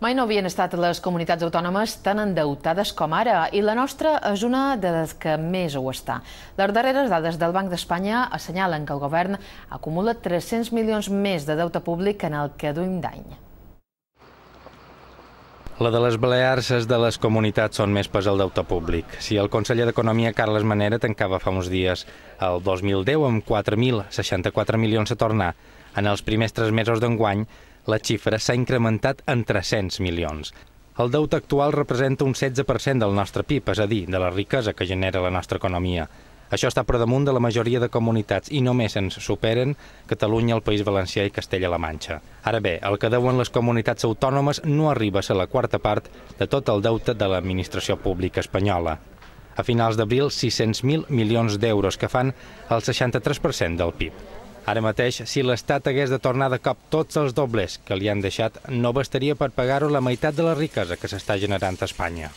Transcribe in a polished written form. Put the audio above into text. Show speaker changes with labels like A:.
A: Mai no havien estat les comunitats autònomes tan endeutades com ara, i la nostra és una de les que més ho està. Les darreres dades del Banc d'Espanya assenyalen que el govern acumula 300 milions més de deute públic en el que duim d'any.
B: La de les Balears és de les comunitats on més pesa el deute públic. Si el conseller d'Economia, Carles Manera, tancava fa uns dies el 2010 amb 4.064 milions a tornar, en els primers 3 mesos d'enguany la xifra s'ha incrementat en 300 milions. El deute actual representa un 16% del nostre PIB, és a dir, de la riquesa que genera la nostra economia. Això està per damunt de la majoria de comunitats i només ens superen Catalunya, el País Valencià i Castella-La Manxa. Ara bé, el que deuen les comunitats autònomes no arriba a ser la quarta part de tot el deute de l'administració pública espanyola. A finals d'abril, 600.000 milions d'euros, que fan el 63% del PIB. Ara mateix, si l'Estat hagués de tornar de cop tots els doblers que li han deixat, no bastaria per pagar-ho la meitat de la riquesa que s'està generant a Espanya.